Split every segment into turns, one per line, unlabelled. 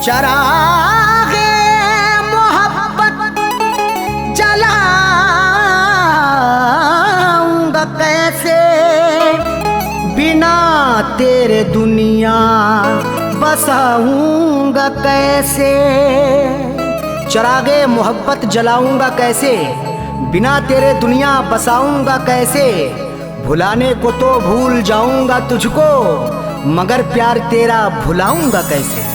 चरागे मोहब्बत जलाऊंगा कैसे, बिना तेरे दुनिया बसाऊंगा कैसे। चरागे मोहब्बत जलाऊंगा कैसे, बिना तेरे दुनिया बसाऊंगा कैसे। भुलाने को तो भूल जाऊंगा तुझको, मगर प्यार तेरा भुलाऊंगा कैसे।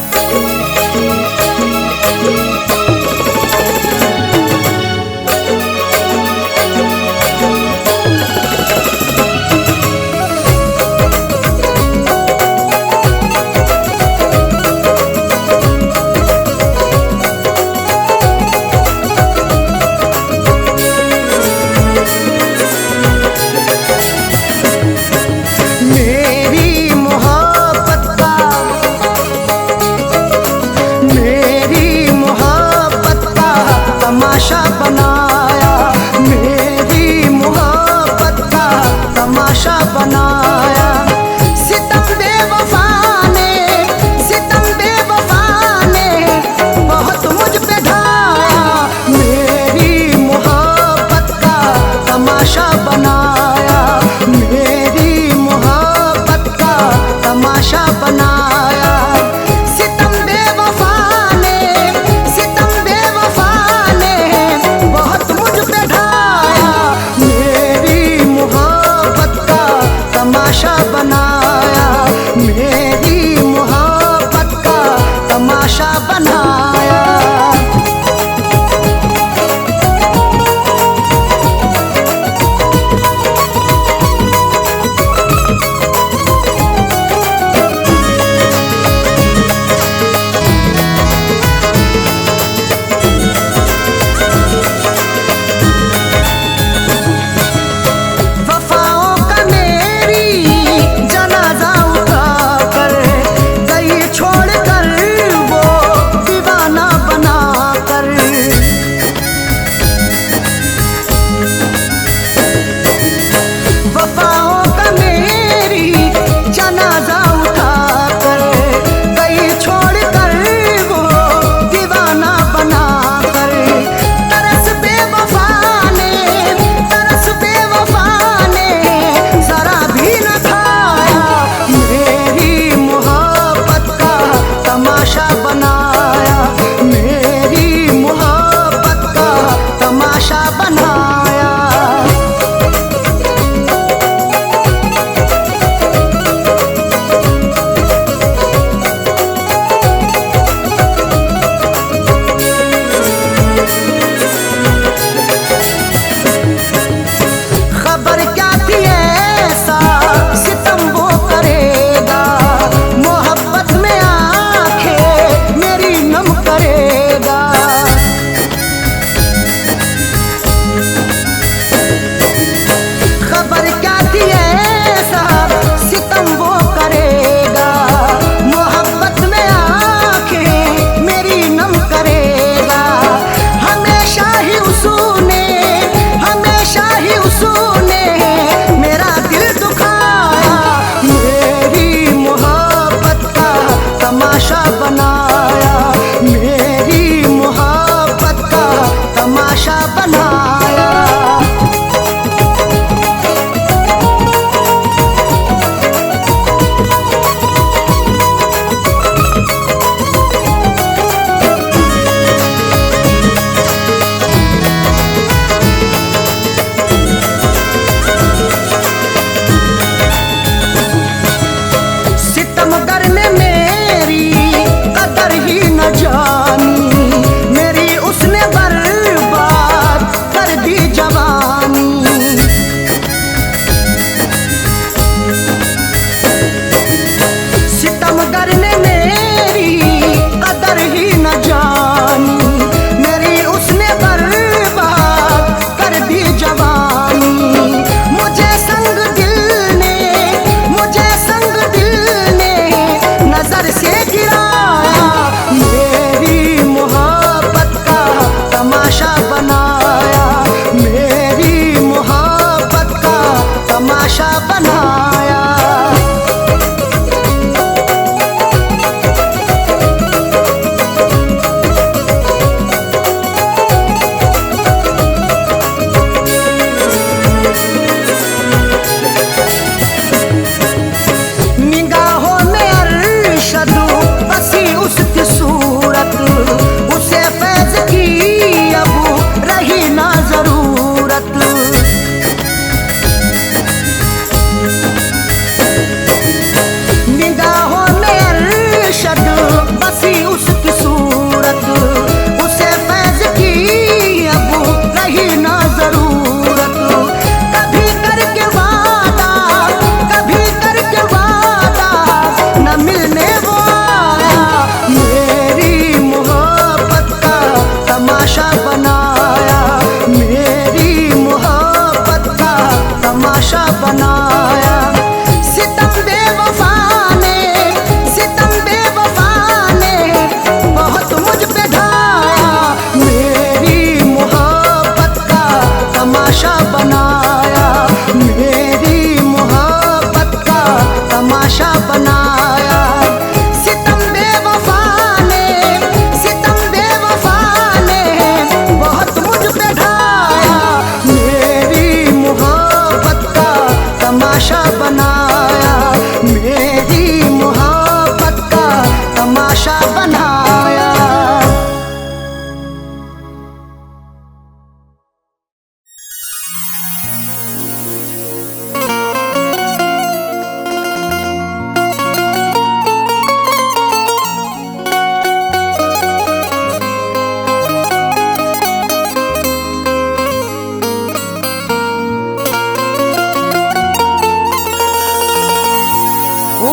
तमाशा बनाया, मेरी मोहब्बत का तमाशा बनाया। सितम बेवफा ने, सितम बेवफा ने बहुत मुझ पे ढाया। मेरी मोहब्बत का तमाशा बनाया, मेरी मोहब्बत का तमाशा बनाया। तमाशा बनाया, मेरी मोहब्बत का तमाशा बनाया।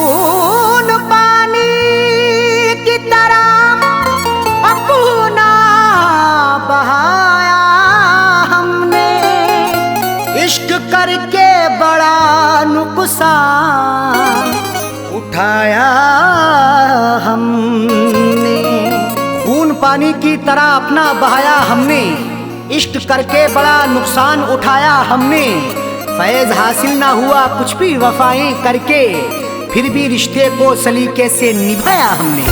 खून पानी की तरह अपना बहाया हमने, इश्क करके बड़ा नुकसान उठाया हमने। खून पानी की तरह अपना बहाया हमने, इश्क करके बड़ा नुकसान उठाया हमने। फैज़ हासिल ना हुआ कुछ भी वफाएं करके, फिर भी रिश्ते को सलीके से निभाया हमने।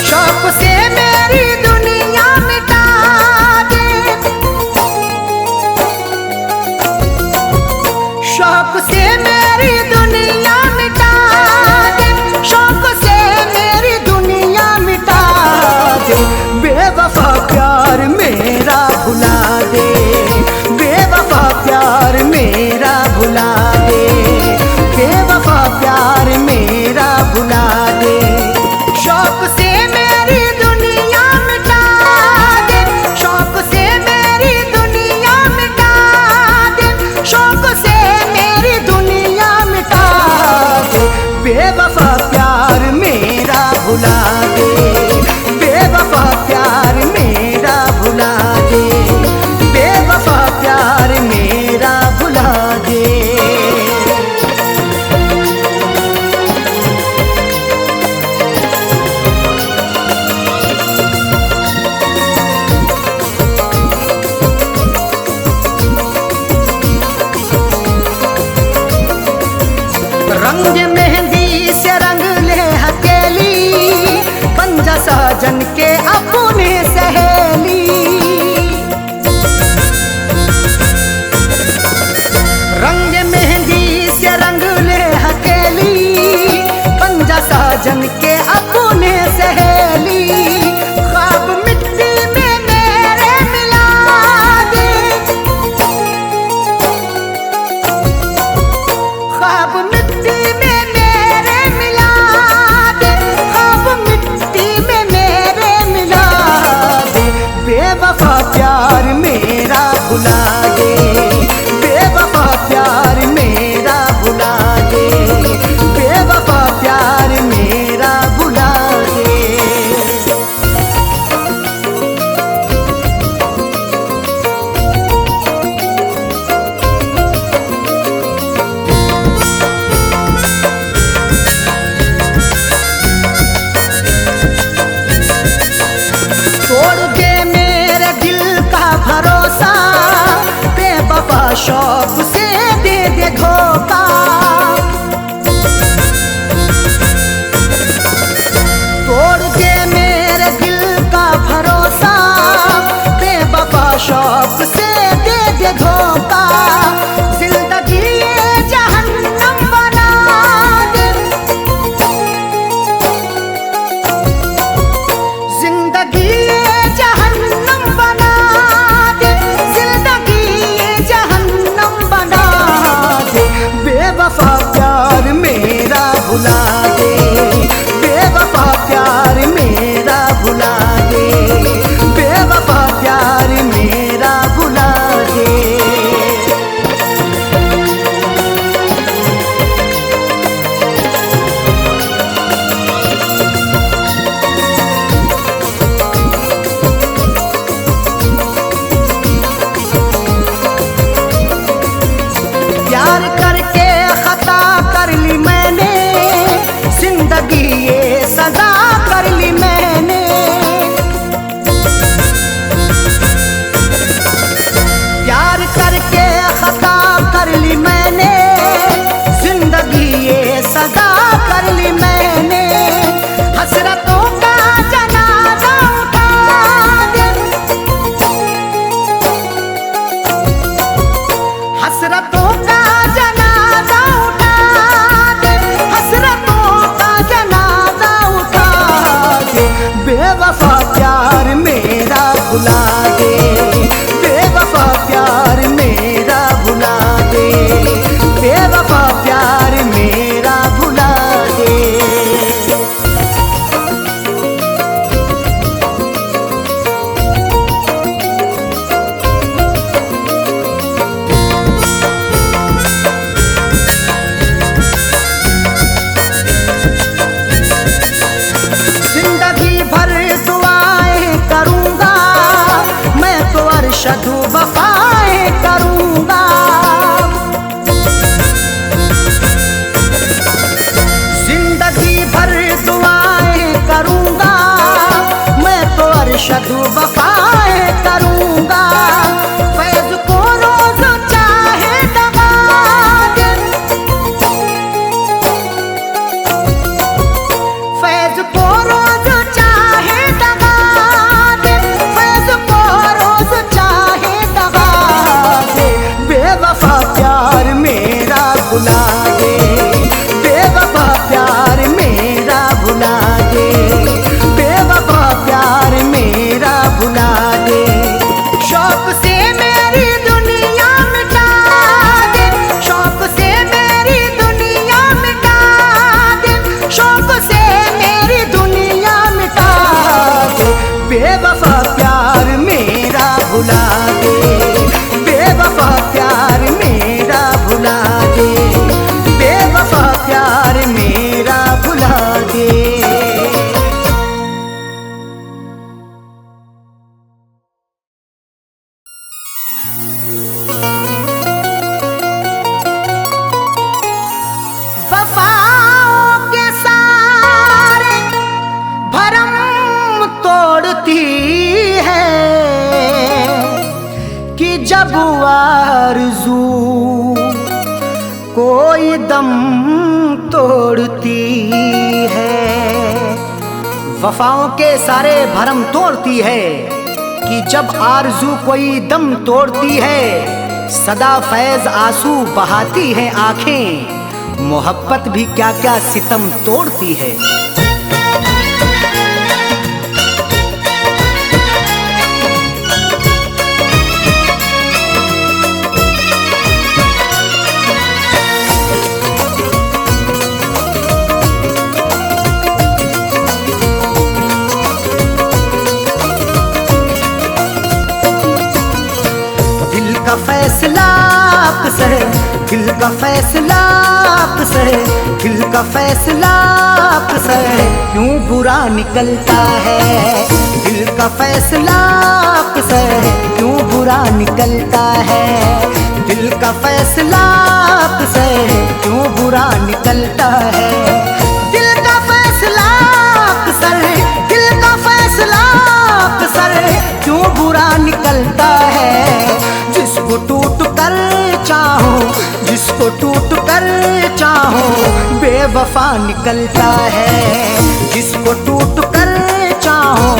शौक से मेरी दुनिया मिटा दे, शौक से मेरी दुनिया मिटा दे, बेवफा प्यार मेरा भुला दे, बेवफा प्यार मेरा भुला दे, बेवफा प्यार मेरा भुला दे। शौक से मेरी दुनिया मिटा दे, शौक से मेरी दुनिया मिटा दे, शौक से बेवफा प्यार मेरा भुला दे, बेवफा प्यार मेरा भुला दे, बेवफा प्यार मेरा भुला दे। रंग मेहंदी से रंग ले हथेली, बन जा साजन के अपने सहेली। रंग मेहंदी से रंग ले हथेली, बन जा साजन के अपने सहेली। ख्वाब मिट्टी में मेरे मिला दे, ख्वाब मिट्टी में मेरे मिला दे, ख्वाब मिट्टी में मेरे मिला दे, बेवफा प्यार मेरा भुला दे, बेवफा प्यार मेरा भुला दे, बेवफा प्यार मेरा भुला दे। तोड़ दे मेरे दिल का भरोसा, बेवफा शौक से दे दे धोखा। तोड़ दे मेरे दिल का भरोसा, बेवफा शौक से दे दे धोखा। जिंदगी ये जहन्नम बना दे, जिंदगी जहन्नम बना दे, जिंदगी जहन्नम बना दे, बेवफा प्यार मेरा भुला दे, बेवफा प्यार मेरा भुला दे, बेवफा प्यार मेरा भुला दे। प्यार करके खता कर ली मैंने, जिंदगी ये सजा कर ली मैंने। प्यार करके खता कर ली मैंने, जिंदगी ये सजा कर ली मैंने। हसरतों का जनाजा उठा दे, हसरतों का जनाजा उठा दे, हसरतों का जनाजा उठा दुआएं करूंगा, मैं तो अरशद वफाएं करूंगा। फैज को रोज चाहे दगा दे, फैज को रोज चाहे दगा दे, फैज को रोज चाहे दगा दे। बेवफा प्यार मेरा भुला दे, बेवफा प्यार मेरा भुला दे, बेवफा प्यार मेरा भुला दे। शौक से मेरी दुनिया मिटा दे, शौक से मेरी दुनिया मिटा दे, शौक से मेरी दुनिया मिटा दे। बेवफा प्यार मेरा भुला दे, बेवफा प्यार मेरा भुला दे, बेवफा प्यार मेरा भुला दे। वफाओं के सारे भरम तोड़ती है कि जब आरज़ू कोई दम तोड़ती है। वफाओं के सारे भरम तोड़ती है कि जब आरज़ू कोई दम तोड़ती है। सदा फैज आंसू बहाती है आंखें, मोहब्बत भी क्या क्या सितम तोड़ती है। दिल का फैसला आपसे, दिल का फैसला आपसे, दिल का फैसला आपसे क्यों बुरा निकलता है। दिल का फैसला आपसे क्यों बुरा निकलता है। दिल का फैसला आपसे क्यों बुरा निकलता है। दिल का फैसला अक्सर, दिल का फैसला अक्सर क्यों बुरा निकलता है। जिसको टूट कर चाहो, जिसको टूट कर चाहो बेवफा निकलता है। जिसको टूट कर चाहो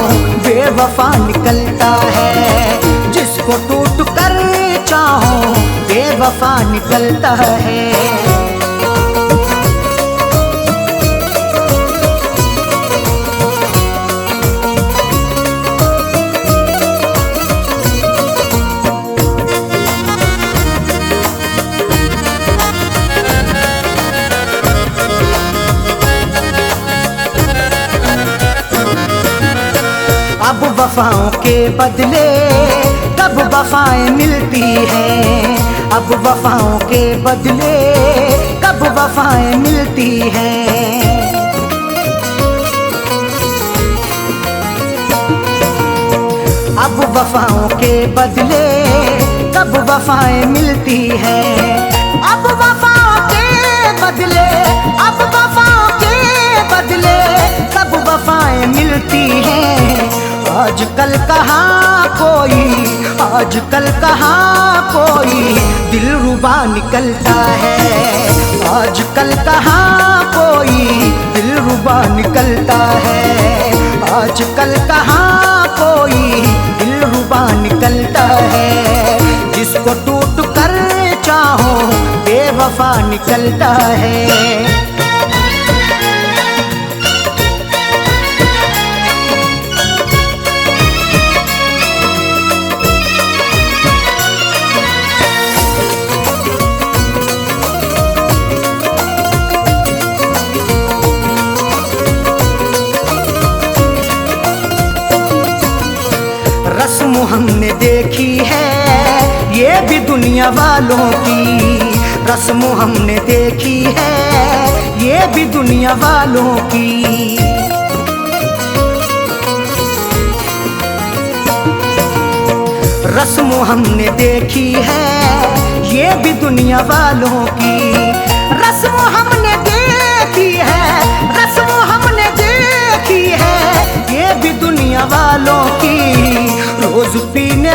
बेवफा निकलता है। जिसको टूट कर चाहो बेवफा निकलता है। अब वफाओं के बदले कब वफाएं मिलती हैं। अब वफाओं के बदले कब वफाएं मिलती हैं। अब वफाओं के बदले कब वफाएं मिलती हैं। अब वफाओं के बदले, अब वफाओं के बदले कब वफाएं मिलती हैं। आजकल कहाँ कोई, आजकल कहाँ कोई दिलरुबा निकलता है। आजकल कहाँ कोई दिलरुबा निकलता है। आजकल कहाँ कोई दिलरुबा निकलता है। जिसको टूट कर चाहो बेवफा निकलता है। रस्म हमने देखी है ये भी दुनिया वालों की। रस्म हमने देखी है ये भी दुनिया वालों की। रस्म हमने देखी है ये भी दुनिया वालों की। रस्म हमने देखी है, रस्म हमने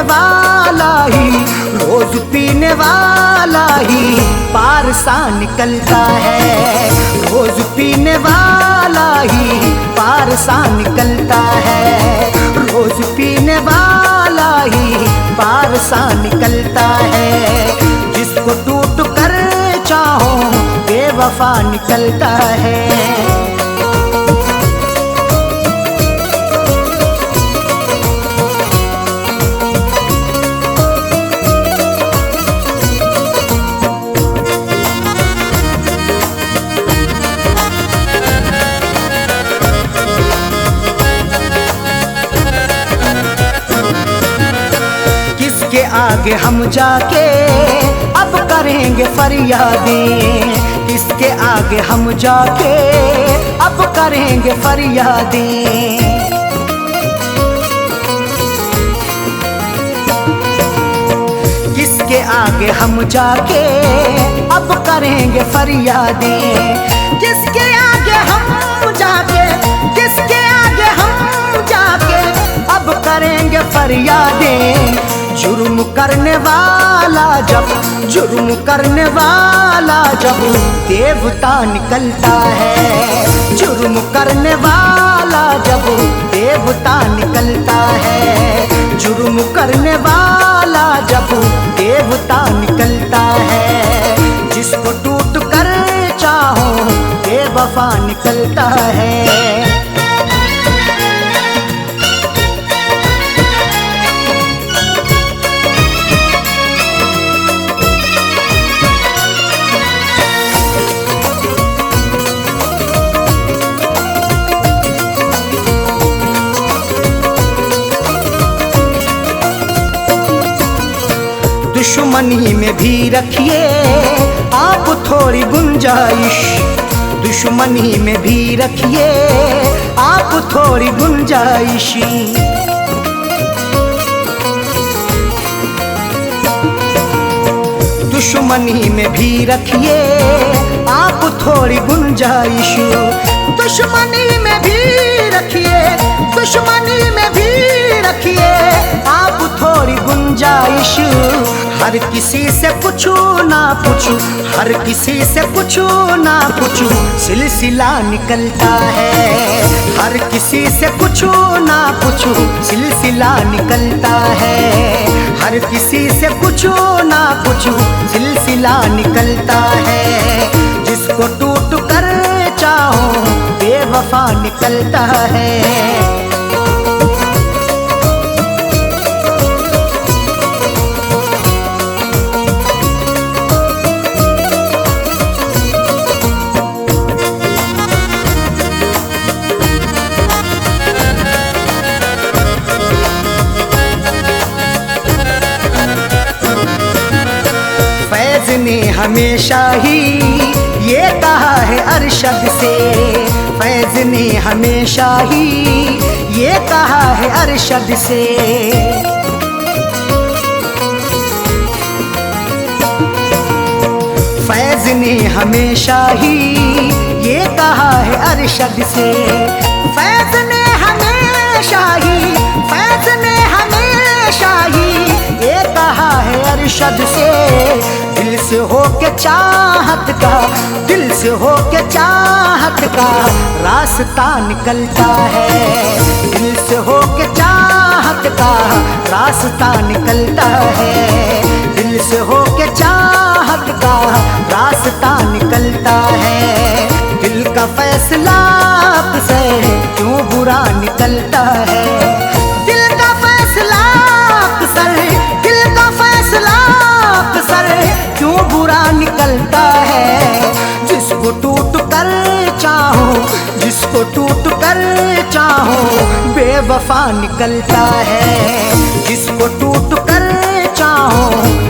वाला ही, रोज पीने वाला ही पार सा निकलता है। रोज पीने वाला ही पार सा निकलता है। रोज पीने वाला ही पार सा निकलता है। जिसको टूट कर चाहो बेवफा निकलता है। किसके आगे हम जाके अब करेंगे फरियादें, किसके आगे हम जाके अब करेंगे फरियादें। किसके आगे हम जाके अब करेंगे फरियादें। किसके आगे हम जाके, किसके आगे हम जाके अब करेंगे फरियादें। जुर्म करने वाला जब, जुर्म करने वाला जब देवता निकलता है। जुर्म करने वाला जब देवता निकलता है। जुर्म करने वाला जब देवता निकलता है। जिसको टूट कर चाहो बेवफा निकलता है। दुश्मनी में भी रखिए आप थोड़ी गुंजाइश। दुश्मनी में भी रखिए आप थोड़ी गुंजाइश। दुश्मनी में भी रखिए आप थोड़ी गुंजाइश। दुश्मनी में भी रखिए, दुश्मनी में भी रखिए आप थोड़ी गुंजाइश। हर किसी से पूछू ना पूछू, हर किसी से पूछू ना पूछू सिलसिला निकलता है। हर किसी से पूछू ना पूछू सिलसिला निकलता है। हर किसी से पूछू ना पूछू सिलसिला निकलता है। जिसको टूट कर चाहो बेवफा निकलता है। फैज ने हमेशा ही ये कहा है अरशद से। फैज ने हमेशा ही ये कहा है अरशद से। फैज ने हमेशा ही ये कहा है अरशद से। फैज ने हमेशा ही, फैज ने हमेशा ही ये कहा है अरशद से। दिल से हो के चाहत का, दिल से हो के चाहत का रास्ता निकलता है। दिल से हो के चाहत का रास्ता निकलता है। दिल से हो के चाहत का रास्ता निकलता है। दिल का फैसला से क्यों बुरा निकलता है। दिल का फैसला अक्सर, दिल का फैसला अक्सर क्यों बुरा निकलता है। जिसको टूट कर चाहो, जिसको टूट कर चाहो बेवफा निकलता है। जिसको टूट कर चाहो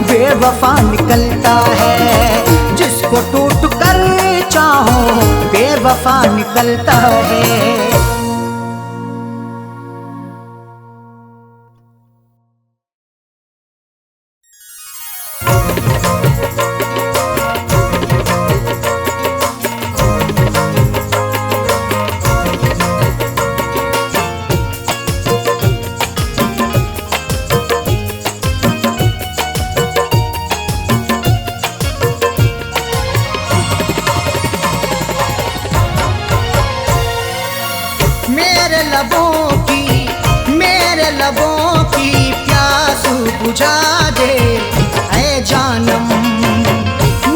बेवफा निकलता है। जिसको टूट कर चाहो बेवफा निकलता है। मेरे लबों की प्यास बुझा दे ऐ जानम,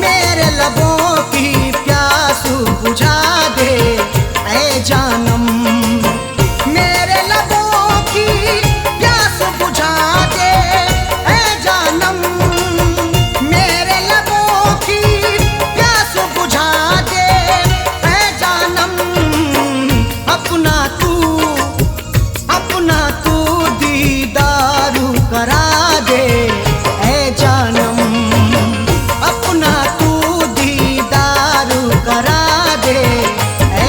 मेरे लबों की प्यास बुझा दे ऐ जानम, मेरे लबों की प्यास बुझा दे ऐ जानम, मेरे लबों की प्यास बुझा दे ऐ जानम, अपना तू दीदारू करा दे ऐ जानम, अपना तू दीदारू करा दे ऐ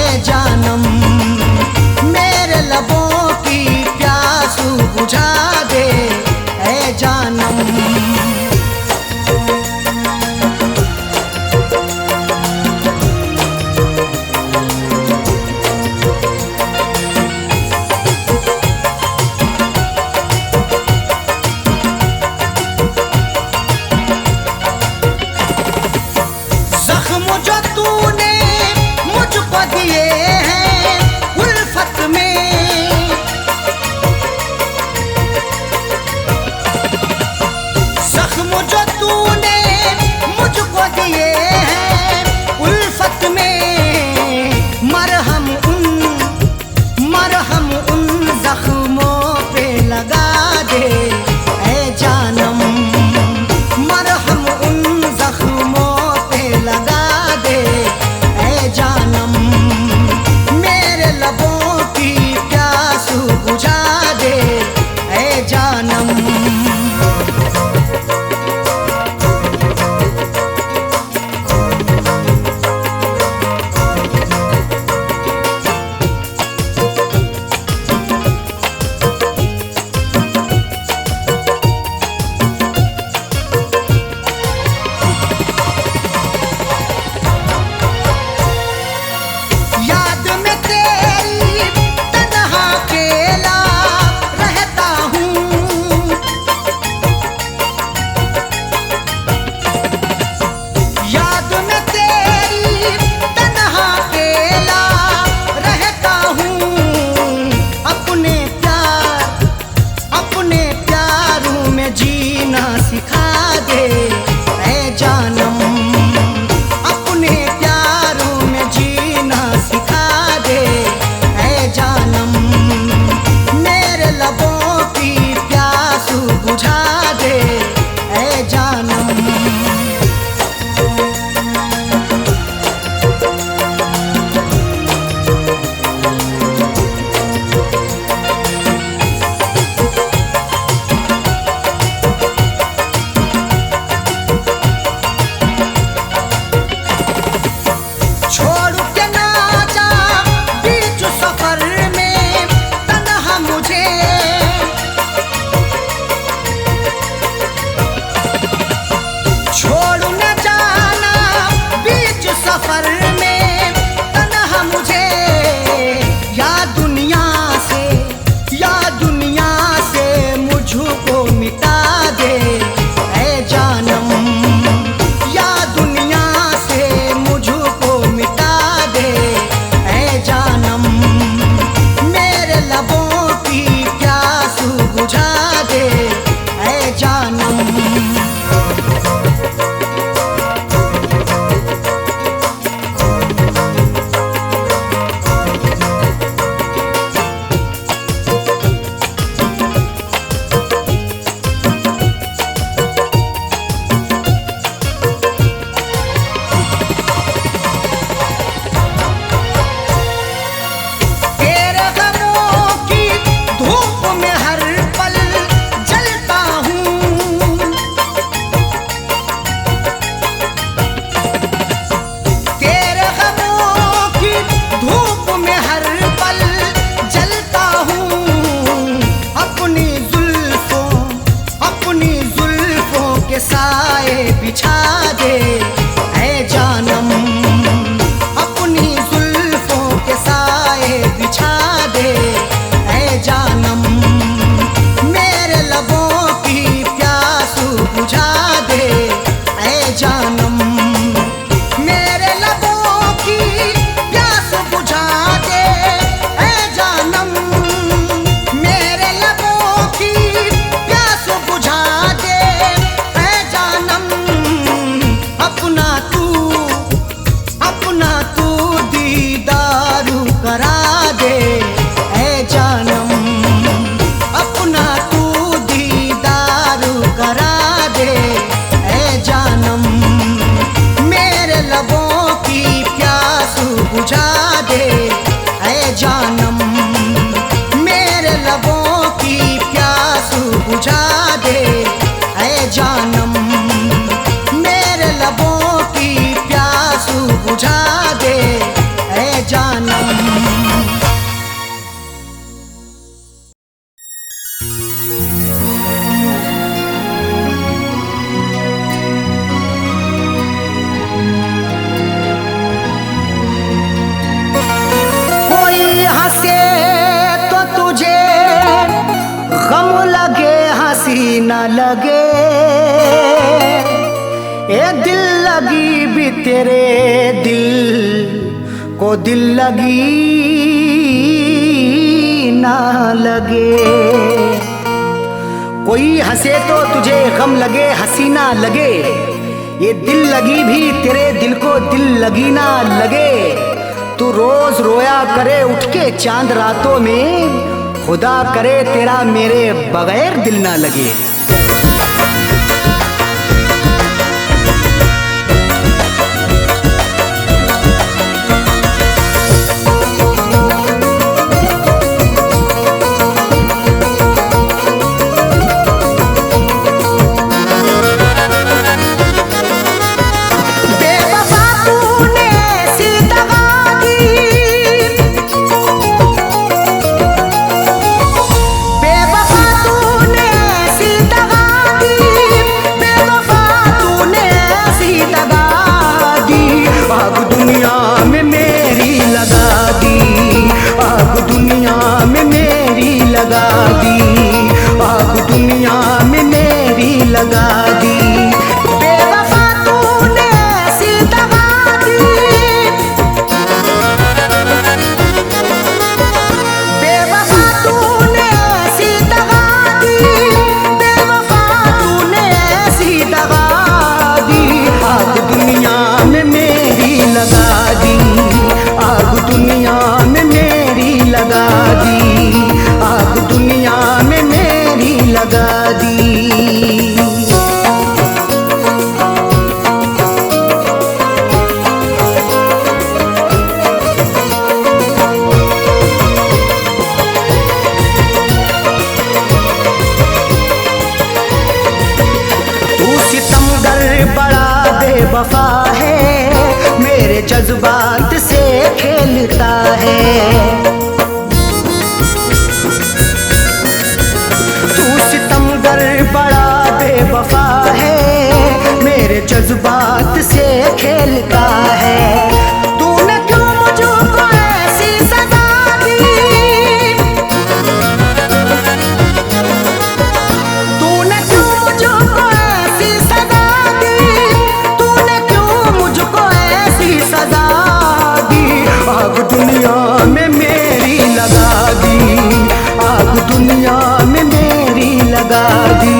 लगे, ए दिल लगी भी तेरे दिल को दिल लगी ना लगे। कोई हंसे तो तुझे गम लगे, हंसी ना लगे, ये दिल लगी भी तेरे दिल को दिल लगी ना लगे। तू रोज रोया करे उठ के चांद रातों में, खुदा करे तेरा मेरे बगैर दिल ना लगे। वफा है मेरे जज्बात से खेलता है। तू सितमगर बड़ा बेवफा है मेरे जज्बात से खेलता है। तूने क्यों मुझको ऐसी सजा दी, तूने क्यों मुझको ऐसी सजा दी, सजा दी। आग दुनिया में मेरी लगा दी, आग दुनिया में मेरी लगा दी,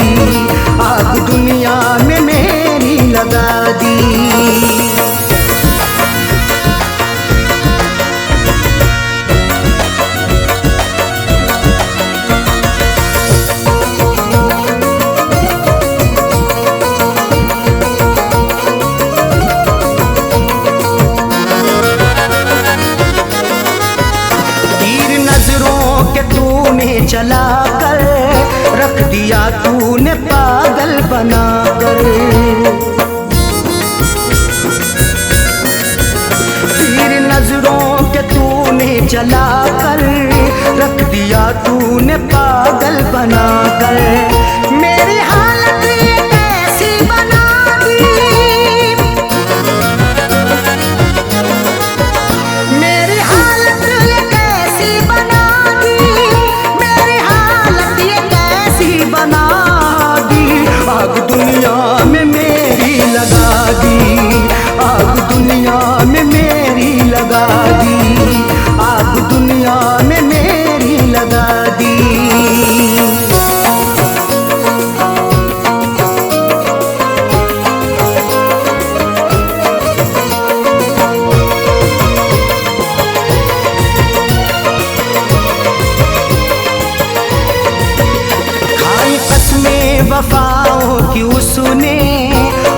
आग दुनिया में मेरी लगा दी। चला कर रख दिया तूने पागल बनाकर, तीर नजरों के तूने चला कर रख दिया तूने पागल बनाकर। मेरी हालत कैसी बना दी, मेरी हालत कैसी बना बना दी। आग दुनिया में मेरी लगा दी, आग दुनिया में मेरी लगा दी, आग दुनिया में मेरी लगा दी। वफाओं की उसने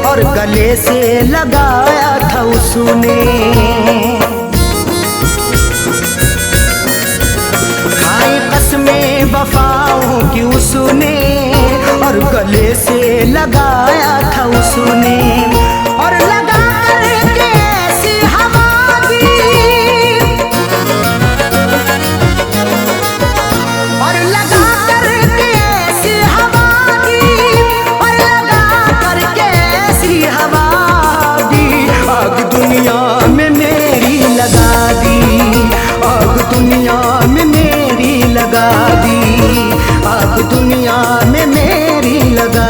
और गले से लगाया था उसने, खाई कसमें वफाओं की उसने और गले से लगाया था उसने। और लगा करके ऐसी हवा दी, और लगा करके ऐसी हवा, आग दुनिया में मेरी लगा दी, आग दुनिया में मेरी लगा दी, आग दुनिया में मेरी लगा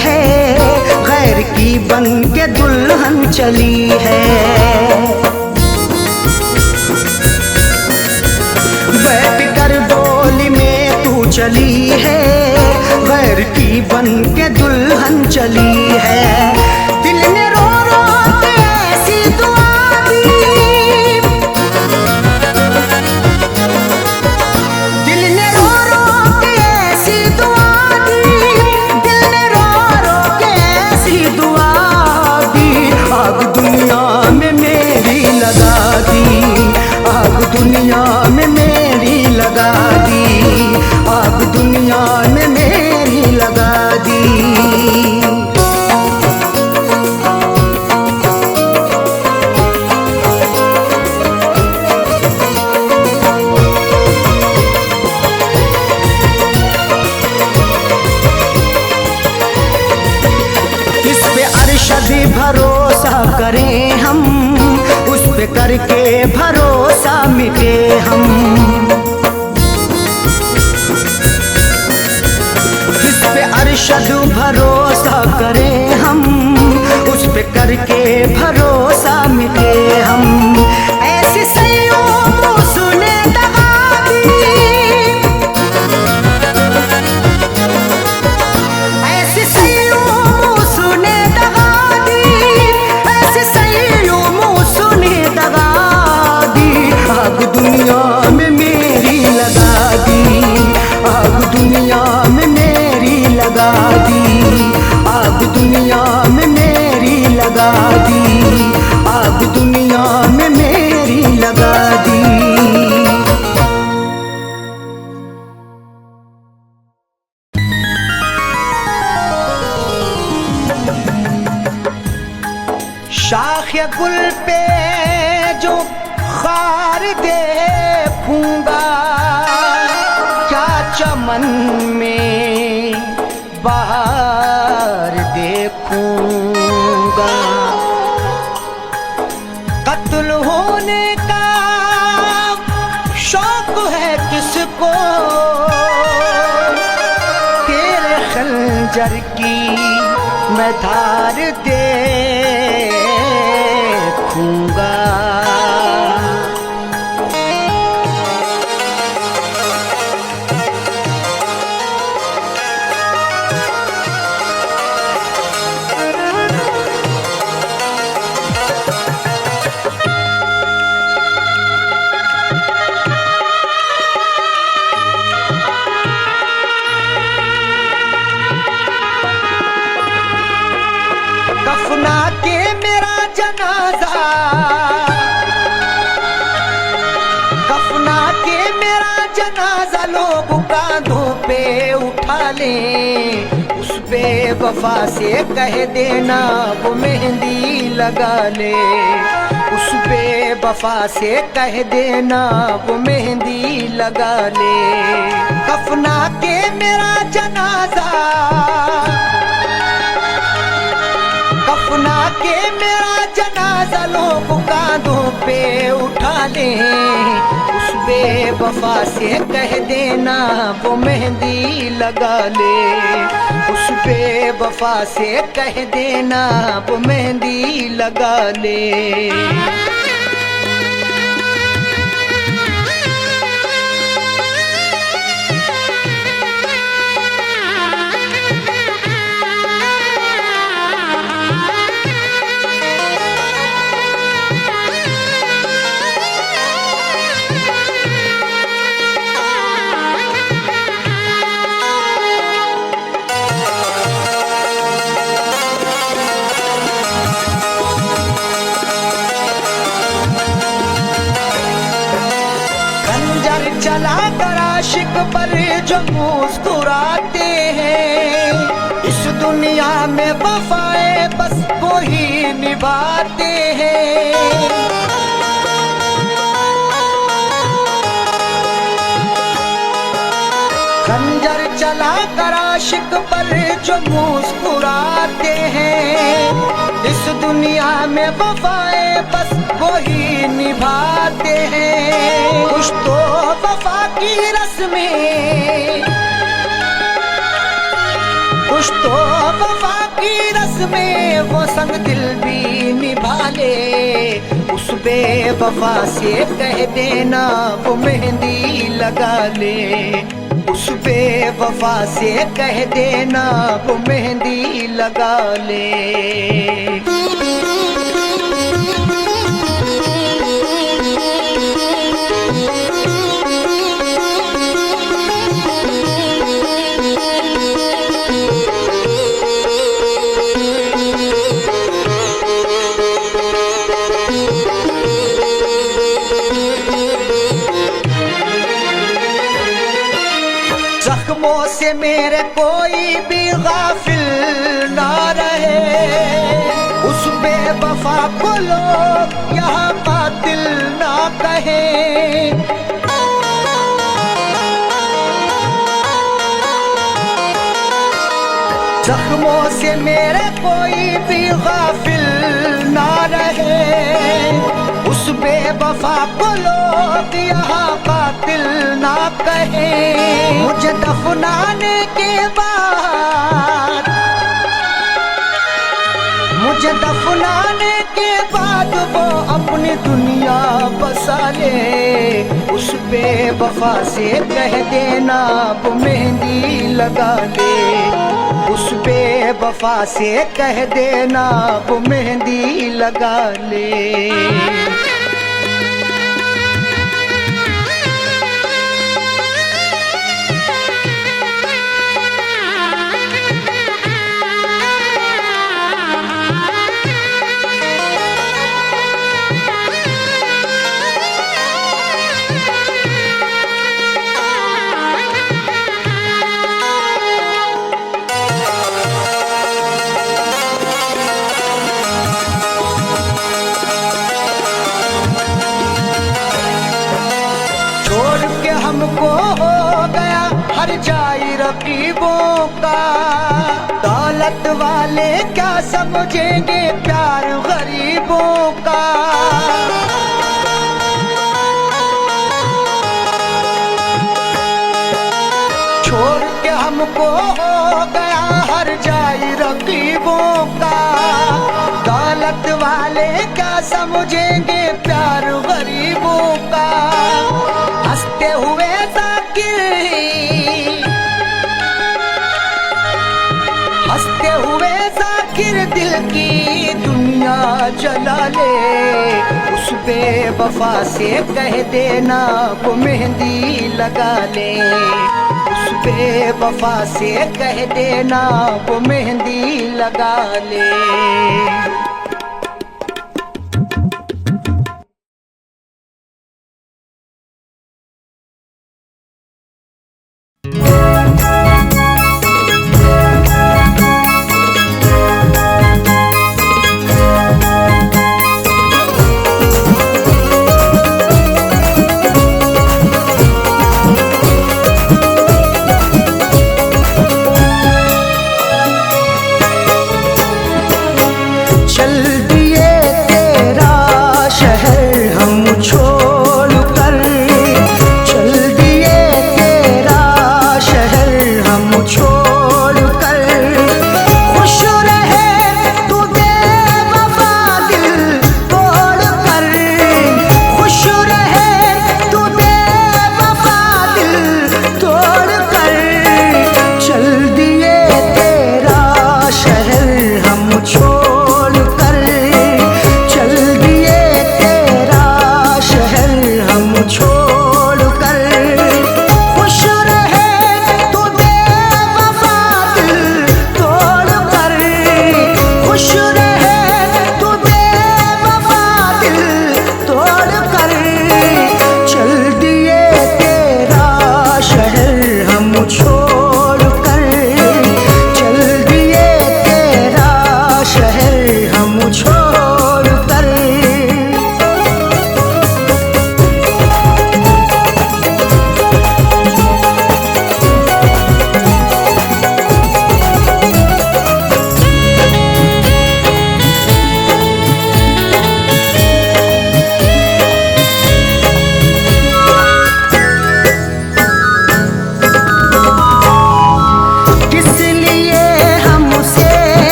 है, गैर की बन के दुल्हन चली है। बैठ कर डोली में तू चली है, गैर की बन के दुल्हन चली है। दिल ने रो रो के ऐसी दुआ दी, दिल ने रो रो के ऐसी दुआ दी, दिल ने रो रो के ऐसी दुआ दी। आग दुनिया में मेरी लगा दी, आग दुनिया में मेरी लगा दी, आग दुनिया में मेरी लगा दी। किस पे अरशद भरोसा करें हम, उस पे करके भरोसा मिटे हम। किस पे अरशद भरोसा करें हम, उस पे करके भरोसा मिटे हम। ऐसी सैयों सुने दगा दी, ऐसी सैयों सुने दगा दी, ऐसी सैयों सुने दगा दी। आग दुनिया में मेरी लगा दी, आग दुनिया में मेरी लगा दी, आग दुनिया में मेरी लगा दी, आग दुनिया में मेरी लगा दी। शाख गुल पे जो खार देखूंगा, क्या चमन में बाहर देखूंगा। कत्ल होने का शौक है किसको, तेरे खंजर की मैं धार देखूंगा। कफना के मेरा जनाजा, कफना के मेरा जनाजा लोग कांधों पे उठा लें। उस बेवफा से कह देना वो मेहंदी लगा ले, उस बेवफा से कह देना वो मेहंदी लगा ले। कफना के मेरा जनाजा, कफना के मेरा जनाजा लोग कांधों पे उठा लें। उस बेवफा से कह देना वो मेहंदी लगा ले, उस बेवफा से कह देना वो मेहंदी लगा ले। चला कर आशिक पर जो मुस्कुराते हैं, इस दुनिया में वफाएं बस वो ही निभाते हैं। खंजर चला कर आशिक पर जो मुस्कुराते हैं, इस दुनिया में वफाएं बस वो ही निभाते हैं। कुछ तो वफा की रस्में, कुछ तो वफा की रस्में वो संग दिल भी निभा ले। उस बेवफा से कह देना वो मेहंदी लगा ले। उस बेवफा से कह देना वो मेहंदी लगा ले। जख्मों से मेरे कोई भी गाफिल ना रहे। उस बेवफा को लोग यहाँ कातिल ना कहे। जख्मों से मेरे कोई भी गाफिल ना रहे। उस बेवफा को लोग यहाँ कातिल ना कहे। मुझे दफनाने के बाद, मुझे दफनाने के बाद वो अपनी दुनिया बसा ले। उस बेवफा से कह देना वो मेहंदी लगा ले। उस बेवफा से कह देना वो मेहंदी लगा ले। हमको हो गया हर जाई रकीबों का। दौलत वाले क्या समझेंगे प्यार गरीबों का। छोड़ के हमको हो गया हर जाई रकीबों का। दौलत वाले क्या समझेंगे प्यार गरीबों का। हंसते हुए जाकिर, हंसते हुए जाकिर दिल की दुनिया जला ले। उस बेवफा से कह देना वो मेहंदी लगा ले। उस बेवफा से कह देना वो मेहंदी लगा ले।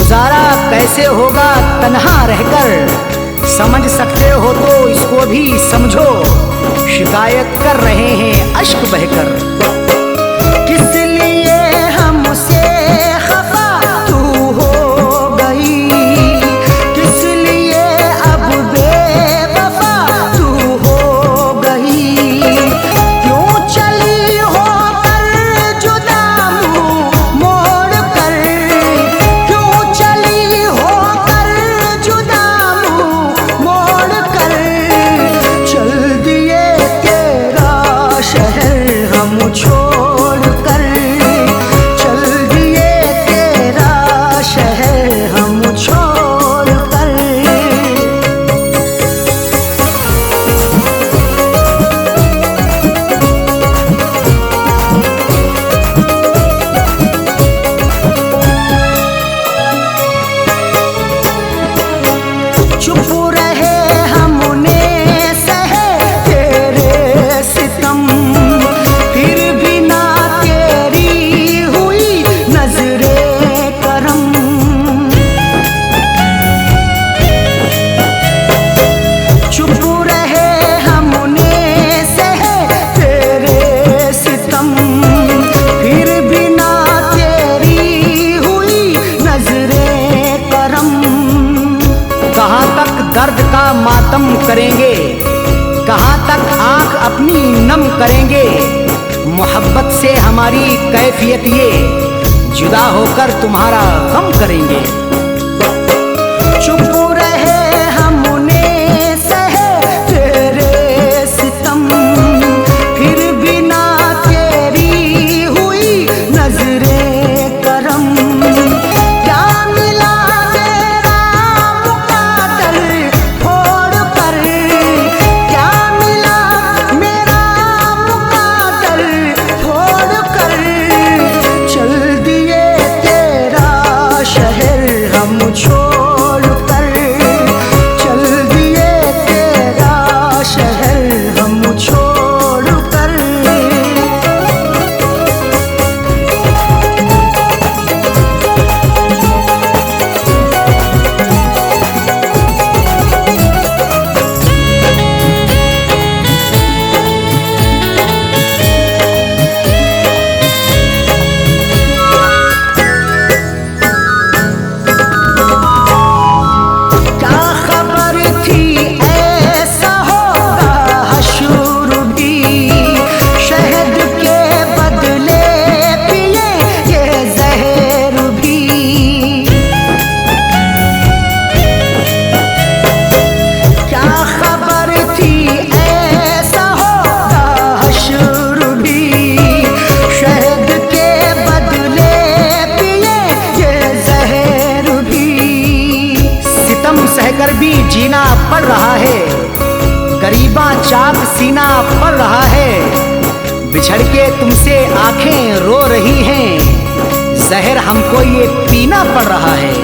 गुजारा कैसे होगा तन्हा रहकर, समझ सकते हो तो इसको भी समझो, शिकायत कर रहे हैं अश्क बहकर। किस लिए हमसे खफा तू हो गई, किस लिए अब बेवफा तू हो गई, क्यों चली हो कर जुदा मुँह मोड़ कर, क्यों चली हो कर जुदा मुँह मोड़ कर, चल दिए तेरा शहर हम छोड़ कर, चल दिए तेरा शहर हम छोड़ कर। चुप रहे हमने सहे तेरे सितम, फिर भी ना तेरी हुई नजरे करम। चुप रहे हमने सहे तेरे सितम, फिर भी ना तेरी हुई नजरे करम। कहाँ तक दर्द का मातम करेंगे, कहाँ तक आंख अपनी नम करेंगे, मोहब्बत से हमारी कैफियत ये, जुदा होकर तुम्हारा गम करेंगे। चुप रहे हमने सहे तेरे सितम, फिर भी ना तेरी हुई नजरे करम। क्या मिला तेरा मुकादर फोड़ कर, क्या मिला मेरा मुकादर फोड़ कर, चल दिए तेरा शहर हम छोड़ कर, चल दिए तेरा शहर हम छोड़ कर। क्या खबर थी ऐसा होगा हशर भी, शहद के बदले पिए ये जहर भी। क्या खबर थी ऐसा होगा हशर भी, शहद के बदले पिए ये जहर भी। सितम सहकर भी जीना पड़ रहा है, गरीबा चाक सीना पड़ रहा है, बिछड़ के तुमसे आंखें रो रही हैं, जहर हमको ये पीना पड़ रहा है।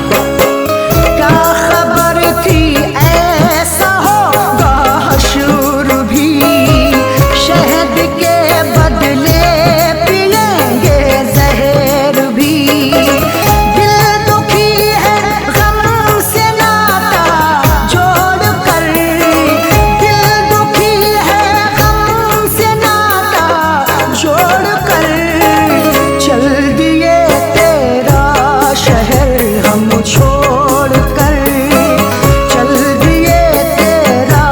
क्या खबर थी ऐसा होगा हशर भी, शहद के बदले पिएंगे जहर भी। दिल दुखी है गम से नाता जोड़ कर, दिल दुखी है गम से नाता जोड़ कर, चल दिए तेरा शहर हम छोड़ कर, चल दिए तेरा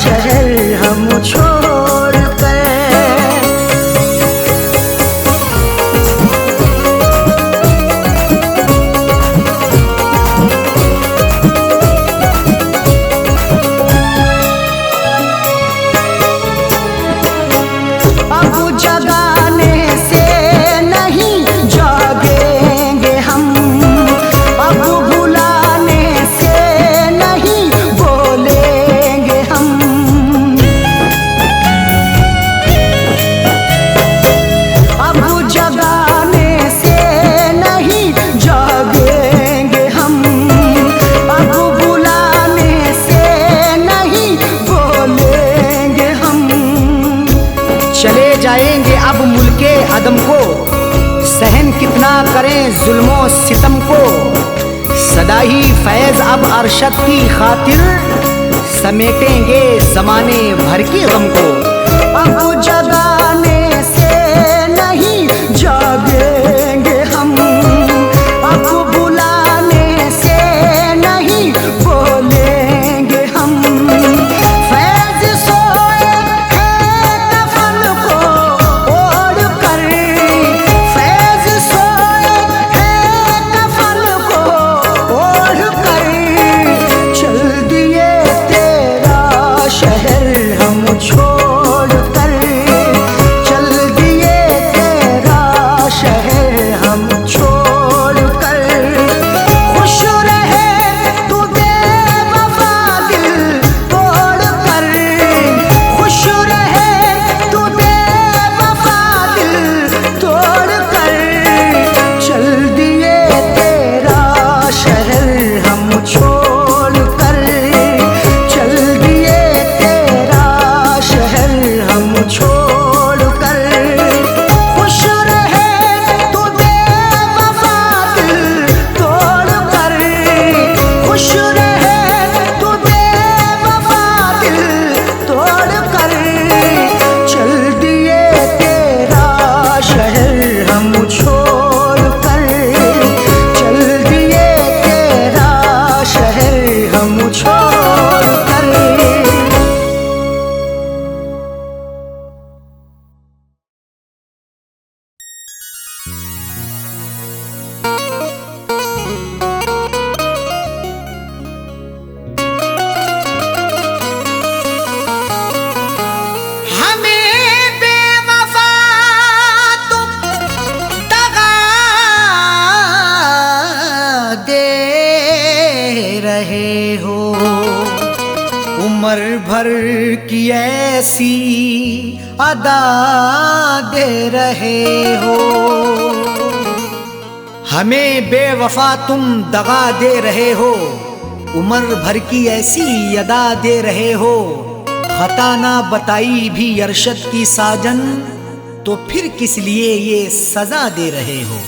शहर हम छोड़ कर। अब जगाने से नहीं जागेंगे हम, अब बुलाने से नहीं बोलेंगे हम। अब जगाने से नहीं जागेंगे हम, अब बुलाने से नहीं बोलेंगे हम। चले जाएंगे अब मुल्के अदम को, सहन कितना करें जुल्मों सितम को, इलाही फैज अब अरशद की खातिर समेटेंगे जमाने भर की गम को। अब जगाने से नहीं जागेंगे हम, अब बुलाने से नहीं बोलेंगे हम। फैज सोए हैं कफन को ओढ़ कर, फैज सोए हैं कफन को ओढ़ कर, चल दिए तेरा शहर हम छोड़ कर, चल दिए तेरा शहर हम छोड़ कर। खुश रहे तू बेवफा दिल तोड़ कर, खुश रहे तू बेवफा दिल तोड़ कर, चल दिए तेरा शहर हम छोड़ कर, चल दिए तेरा शहर हम छोड़ कर। खुश रहे तू बेवफा दिल तोड़ कर, खुश रहे तू बेवफा दिल तोड़ कर, चल दिए तेरा शहर हम छोड़ कर, चल दिए तेरा शहर हम छोड़ कर। हमें बेवफा तुम दगा दे रहे हो, उम्र भर की ऐसी अदा दे रहे हो। हमें बेवफा तुम दगा दे रहे हो, उम्र भर की ऐसी अदा दे रहे हो। खता ना बताई भी अरशद की साजन, तो फिर किस लिए ये सजा दे रहे हो।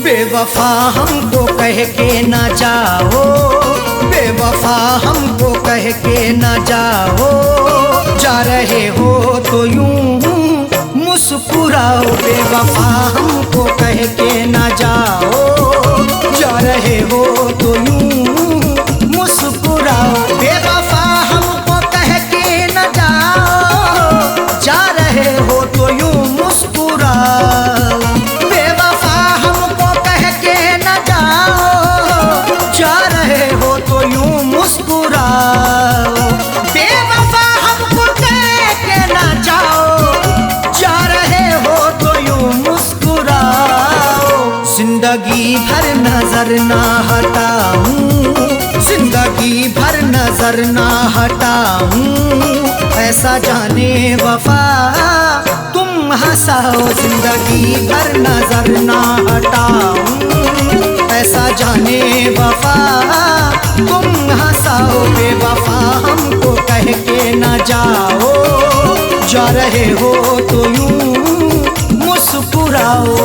बेवफा हमको कह के ना जाओ, बेवफा हमको कह के ना जाओ, जा रहे हो तो यूं मुस्कुराओ। बेवफा हमको कह के ना जाओ, जा रहे हो तो यूं मुस्कुराओ। बेवफा हमको कह के ना जाओ, जा रहे हो तो यूं मुस्कुराओ। बेवफा हमको कह के ना जाओ, जा रहे हो तो यूं मुस्कुराओ। बेवफा हमको कह के ना जाओ, जा रहे हो तो यूं मुस्कुराओ। जिंदगी भर नजर ना हटाऊं, जिंदगी भर नजर ना हटाऊं, ऐसा जाने वफा तुम हंसाओ। जिंदगी भर नजर ना हटाऊं, ऐसा जाने वफा तुम हंसाओ। बेवफा हमको कह के ना जाओ, जा रहे हो तो यूं मुस्कुराओ।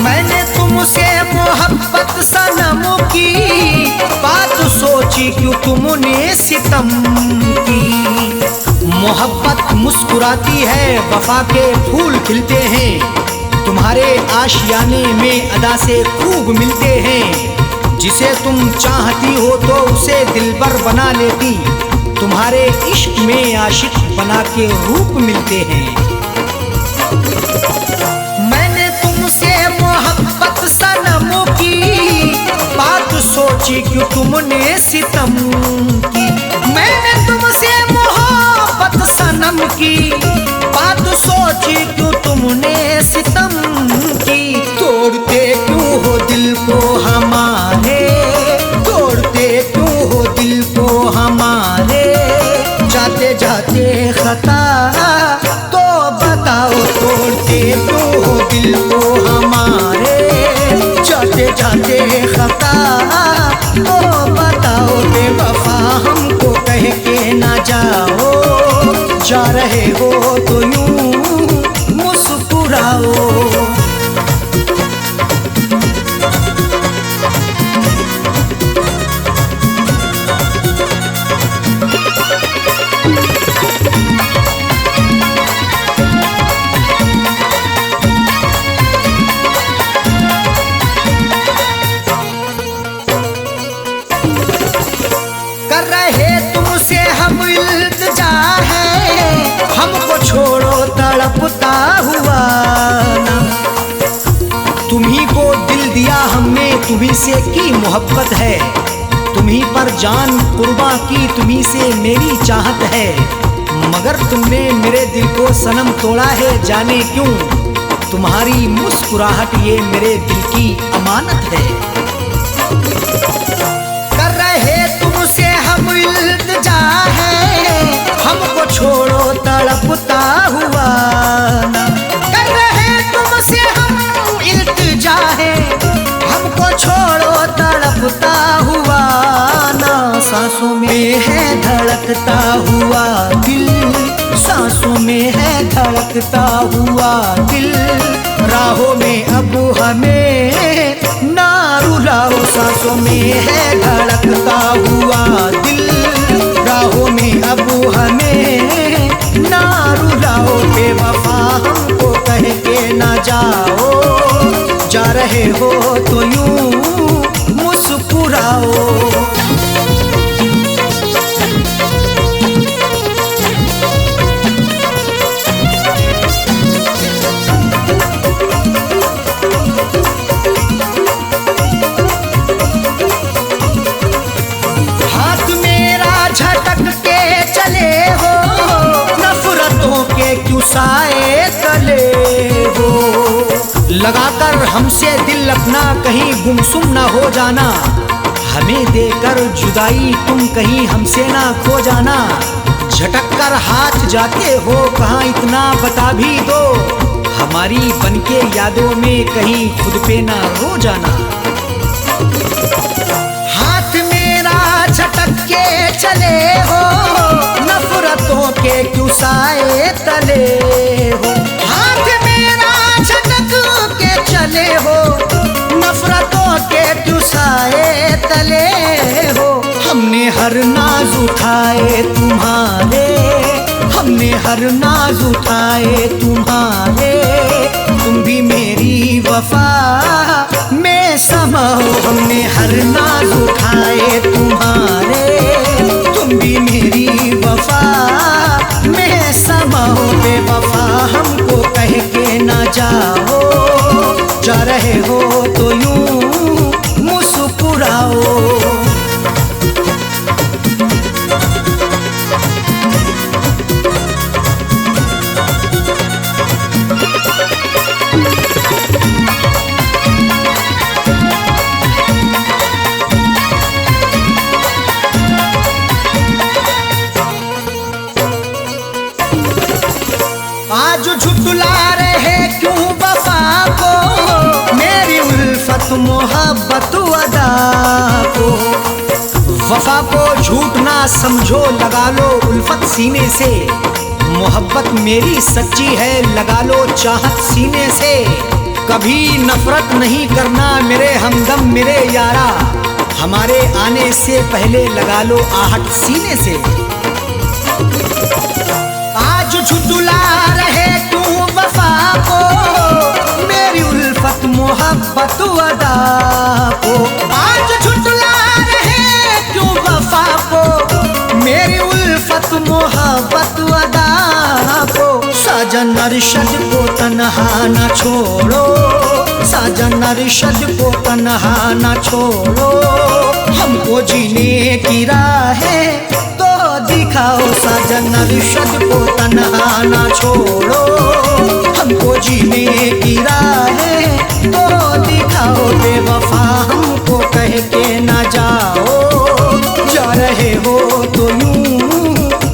मैंने तुमसे मोहब्बत सनम की बात सोची, क्यों तुमने सितम की। मोहब्बत मुस्कुराती है, वफा के फूल खिलते हैं, तुम्हारे आशियाने में अदा से खूब मिलते हैं। जिसे तुम चाहती हो तो उसे दिलबर बना लेती, तुम्हारे इश्क में आशिक बना के रूप मिलते हैं। मैंने तुमसे मोहब्बत सनम की बात सोची, क्यों तुमने सितम की। मैंने तुमसे मोहब्बत सनम की बात सोची, तो यूं मुस्कुराओ। कर रहे तुमसे हम इल्तिजा है, हमको छोड़ो तड़पता हुआ ना। तुम्ही को दिल दिया हमने, तुम्ही से की मोहब्बत है, तुम्ही पर जान कुर्बा की, तुम्ही से मेरी चाहत है। मगर तुमने मेरे दिल को सनम तोड़ा है, जाने क्यों। तुम्हारी मुस्कुराहट ये मेरे दिल की अमानत है। कर रहे तुमसे हम इल्तिजा है, हमको छोड़ो तड़पता हुआ ना। कर रहे तुमसे हम इल्तिजा है, हमको छोड़ो तड़पता हुआ ना। सांसों में है धड़कता हुआ दिल, सांसों में है धड़कता हुआ दिल। राहों में अब हमें ना रुलाओ, सांसों में है धड़कता हुआ दिल। राहों में अब हमें ना रुलाओ, बेवफा हमको कह के ना जाओ। जा रहे हो तो यूं मुस्कुराओ। हाथ मेरा झटक के चले हो, नफरतों के क्यों साए तले हो। लगाकर हमसे दिल अपना कहीं गुमसुम ना हो जाना, हमें देकर जुदाई तुम कहीं हमसे ना खो जाना। झटक कर हाथ जाते हो कहाँ इतना बता भी दो, हमारी बनके यादों में कहीं खुद पे ना रो जाना। हाथ मेरा झटक के चले हो, नफरतों के क्यों साए तले हो। हाथ मेरा झटक के चले हो, नफरतों के क्यों साए तले हो। हमने हर नाज उठाए तुम्हारे, हमने हर नाज उठाए तुम्हारे। तुम भी मेरी वफा में समाओ, हमने हर नाज उठाए तुम्हारे। तुम भी मेरी वफा में समाओ, बेवफा हमको कह के ना जाओ। जा रहे हो तो यूं मुस्कुराओ। आज झुटला रहे क्यों वफा को, मेरी उल्फत मोहब्बत अदा को। वफा को झूठ ना समझो, लगा लो उल्फत सीने से। मोहब्बत मेरी सच्ची है, लगा लो चाहत सीने से। कभी नफरत नहीं करना मेरे हमदम मेरे यारा, हमारे आने से पहले लगा लो आहट सीने से। आज झुटला रहे तू वफा को, मेरी उल्फत मोहब्बत अदा को। आज झुटला रहे क्यों वफा को, मेरी उल्फत मोहब्बत अदा को। साजन अरशद को तन्हा न छोड़ो, साजन अरशद को तन्हा न छोड़ो। हमको जीने की राहें तो दिखाओ, साजन अरशद को तन्हा न छोड़ो। हमको जीने की राहें तो दिखाओ, बेवफा हमको कह के ना जाओ। जा रहे हो तो यूं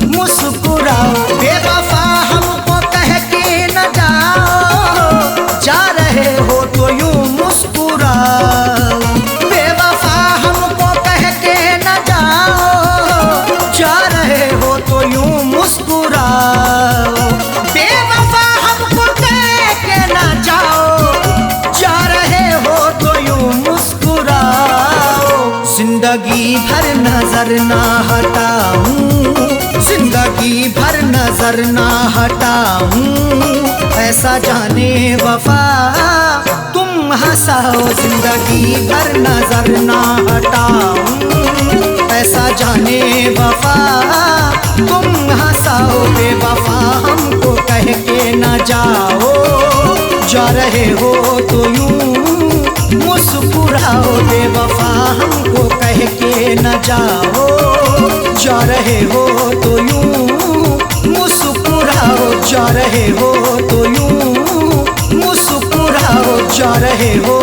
मुस्कुराओ, बेवफा हमको कह के न जाओ। जा रहे हो तो यूं मुस्कुराओ, बेवफा हमको कह के न जाओ। जा रहे हो तो यूं मुस्कुराओ। ना हटाऊं, जिंदगी भर नजर ना हटाऊं, ऐसा जाने वफा तुम हंसाओ। जिंदगी भर नजर ना हटाऊं, ऐसा जाने वफा तुम हंसाओ। बेवफा हमको कह के न जाओ, जा रहे हो तो यूं मुस्कुराओ। बेवफा हमको कह के न जाओ, जा रहे हो तो यूं मुस्कुराओ। जा रहे हो तो यूं मुस्कुराओ, जा रहे हो